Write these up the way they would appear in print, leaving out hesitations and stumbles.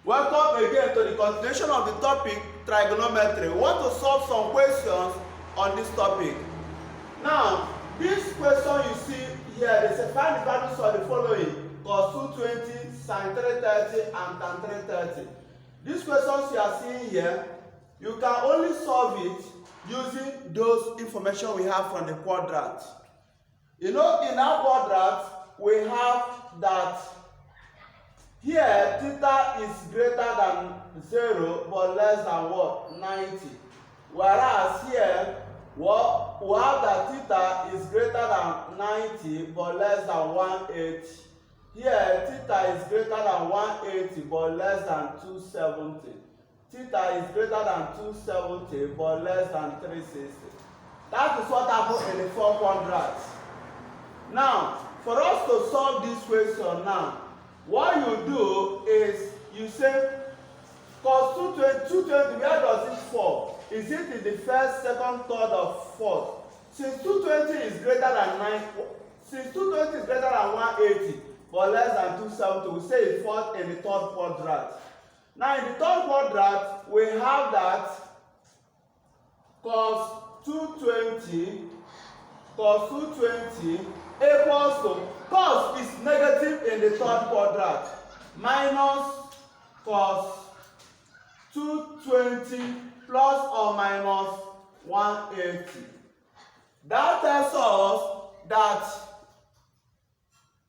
Welcome again to the continuation of the topic trigonometry. We want to solve some questions on this topic. Now, this question you see here, they say find the values of the following: cos 220, sin 330, and tan 330. These questions you are seeing here, you can only solve it using those information we have from the quadrant. You know, in our quadrant, we have that here theta is greater than 0 but less than what? 90. Whereas here we have that theta is greater than 90 but less than 180. Here theta is greater than 180 but less than 270. Theta is greater than 270 but less than 360. That is what happened in the four quadrants. Now, for us to solve this question now, what you do is you say cos 220, where does it fall? Is it in the first, second, third, or fourth? Since 220 is greater than 180 but less than 270, we say it falls in the third quadrant. Now in the third quadrant, we have that cos 220 equals to, cos is negative in the third quadrant, minus cos 220 plus or minus 180. That tells us that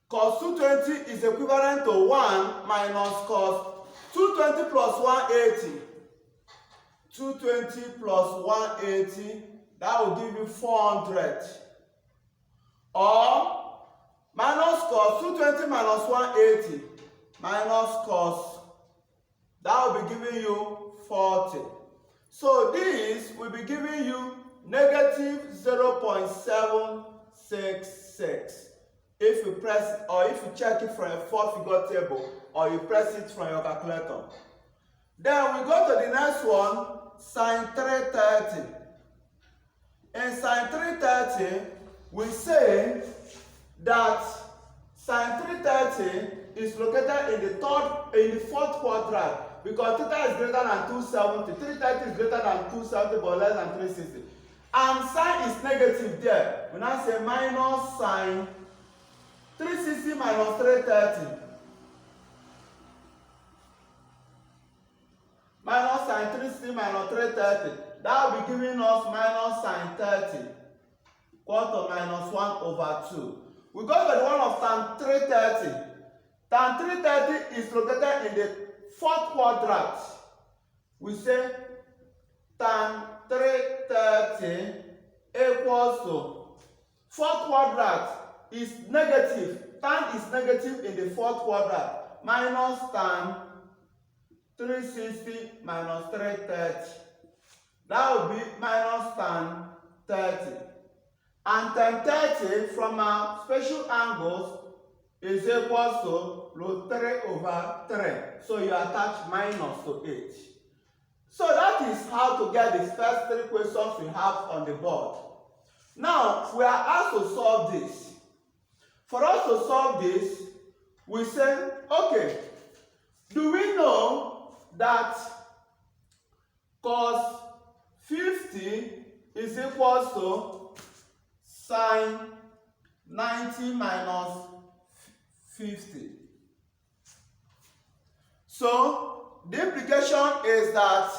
cos 220 is equivalent to 1 minus cos 220 plus 180. 220 plus 180, that will give you 400. Or minus cos 220 minus 180 minus cos, that will be giving you 40. So this will be giving you negative 0.766 if you press it, or if you check it from a four-figure table, or you press it from your calculator. Then we go to the next one, sin 330. In sin 330, we say that sin 330 is located in the fourth quadrant, because theta is greater than 270. 330 is greater than 270 but less than 360. And sin is negative there. We now say minus sin 360 minus 330. Minus sin 360 minus 330. That will be giving us minus sin 30. Equal to minus 1 over 2. We go to the one of tan 330. Tan 330 is located in the fourth quadrant. We say tan 330 equals to, fourth quadrant is negative. Tan is negative in the fourth quadrant. Minus tan 360 minus 330. That will be minus tan 30. And tan 30 from our special angles is equals to root 3 over 3. So you attach minus to it. So that is how to get the first three questions we have on the board. Now we are asked to solve this. For us to solve this, we say, okay, do we know that cos 50 is equals to sin 90 minus 50. So the implication is that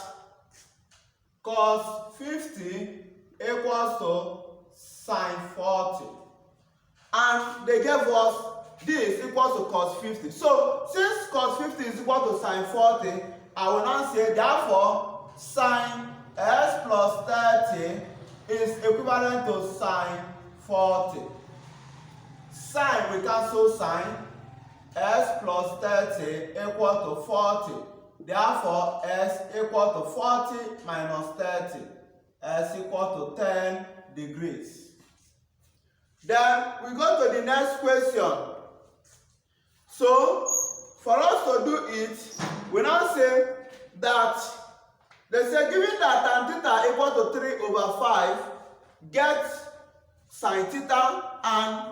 cos 50 equals to sin 40. And they gave us this equals to cos 50. So since cos 50 is equal to sin 40, I will now say therefore sin s plus 30 is equivalent to sin 40. Sin, we cancel sin. S plus 30 equal to 40. Therefore, S equal to 40 minus 30. S equal to 10 degrees. Then we go to the next question. So, for us to do it, we now say that they say given that tan theta equal to 3 over 5, get sin theta and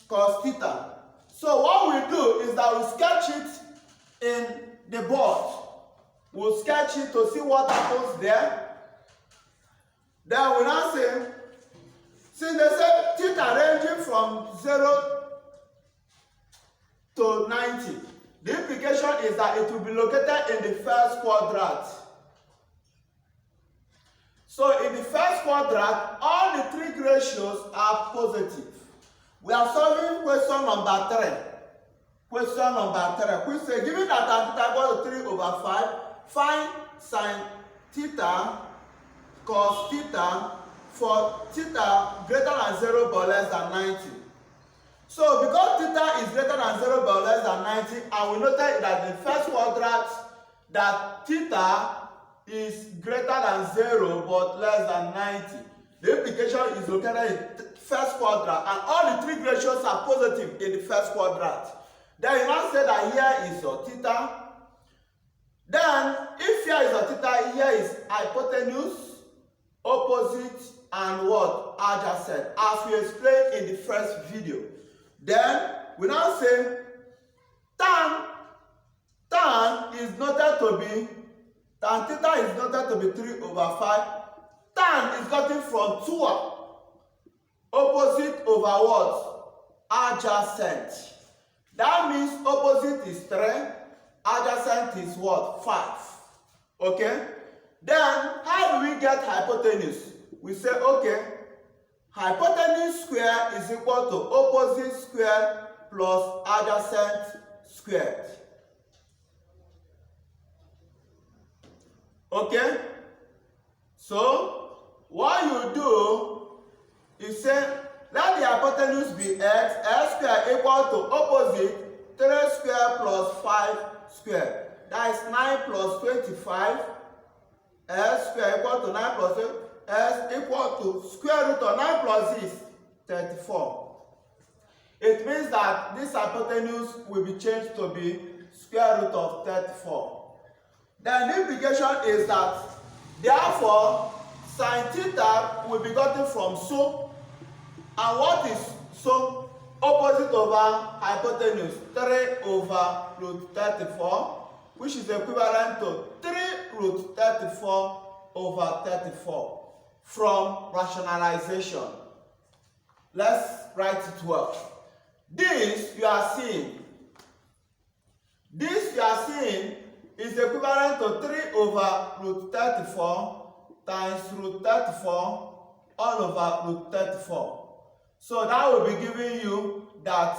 cos theta. So what we do is that we sketch it in the board. We'll sketch it to see what happens there. Then we now say, since they say theta ranging from 0 to 90, the implication is that it will be located in the first quadrant. So in the first quadrant, all the three ratios are positive. We are solving question number 3. Question number 3. Which say, given that tan theta equals to 3 over 5, find sin theta cos theta for theta greater than 0 but less than 90. So because theta is greater than 0 but less than 90, and we noted that in the first quadrant that theta is greater than 0 but less than 90. The implication is located in the first quadrant, and all the three ratios are positive in the first quadrant. Then you now say that here is your theta. Then if here is your theta, here is hypotenuse, opposite, and what? Adjacent, as we explained in the first video. Then we now say tan is noted to be, tan theta is noted to be 3 over 5. Tan is gotten from 2, opposite over what? Adjacent. That means opposite is 3, adjacent is what? 5. Okay? Then how do we get hypotenuse? We say, okay, hypotenuse square is equal to opposite square plus adjacent squared. Okay? So what you do is say, let the hypotenuse be x square equal to opposite 3 square plus 5 square. That is 9 plus 25. S square equal to 9 plus 8. S equal to square root of 9 plus 6, 34. It means that this hypotenuse will be changed to be square root of 34. Then the implication is that, therefore, sin theta will be gotten from so. And what is so? Opposite over hypotenuse, 3 over root 34, which is equivalent to 3 root 34 over 34 from rationalization. Let's write it well. This you are seeing is equivalent to 3 over root 34 times root 34 all over root 34. So that will be giving you that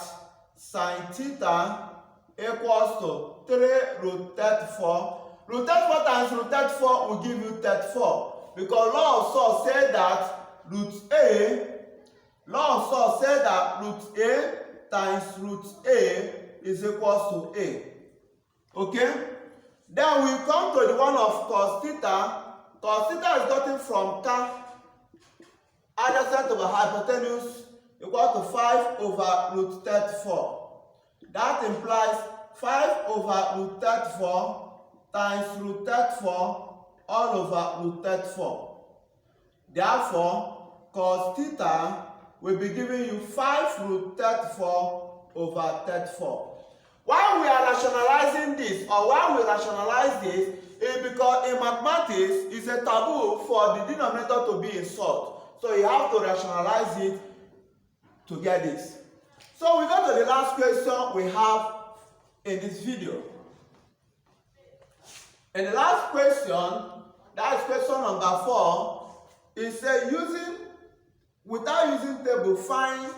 sin theta equals to 3 root 34. Root 34 times root 34 will give you 34. Because law of source said that root A times root A is equals to A. Okay? Then we come to the one of cos theta. Cos theta is gotten from tan adjacent over hypotenuse equal to 5 over root 34. That implies 5 over root 34 times root 34 all over root 34. Therefore, cos theta will be giving you 5 root 34 over 34. Why we are rationalizing this, or why we rationalize this, is because in mathematics, it's a taboo for the denominator to be in salt. So you have to rationalize it to get this. So we go to the last question we have in this video. In the last question, that is question number 4, it says without using table, find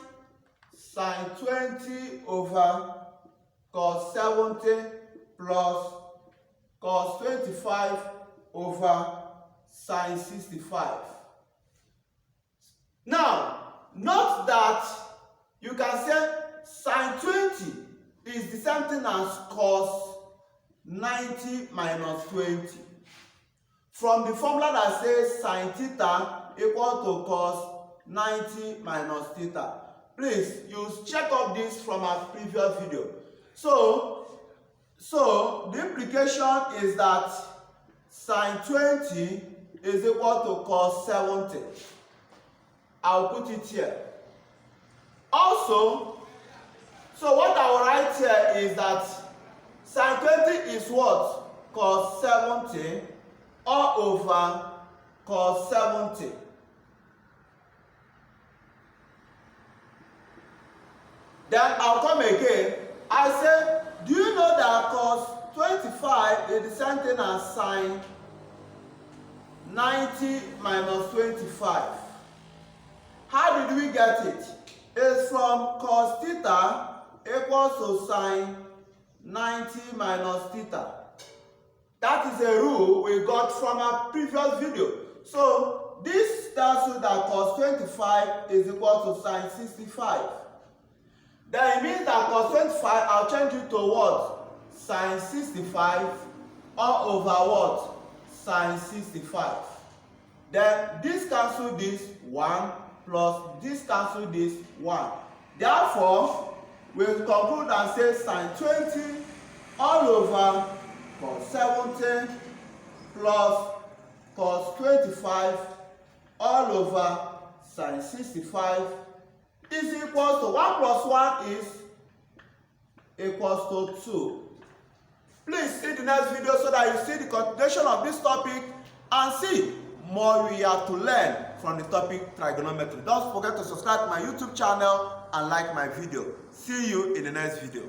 sin 20 over cos 70 plus cos 25 over sin 65. Now, note that you can say sin 20 is the same thing as cos 90 minus 20. From the formula that says sin theta equal to cos 90 minus theta. Please, you check up this from our previous video. So the implication is that sin 20 is equal to cos 70. I'll put it here. Also, so what I will write here is that sin 20 is what? cos 70 all over cos 70. Then I'll come again. I say, do you know that cos 25 is the same thing as sine 90 minus 25? How did we get it? It's from cos theta equals to sine 90 minus theta. That is a rule we got from our previous video. So this tells you that cos 25 is equal to sine 65. Then it means that cos 25, I'll change it to what? Sine 65 all over what? Sine 65. Then this cancel this 1 plus this cancel this 1. Therefore, we will conclude and say sine 20 all over cos 70 plus cos 25 all over sine 65 is equals to 1 plus 1 is equals to 2. Please see the next video so that you see the continuation of this topic and see more we have to learn from the topic trigonometry. Don't forget to subscribe to my YouTube channel and like my video. See you in the next video.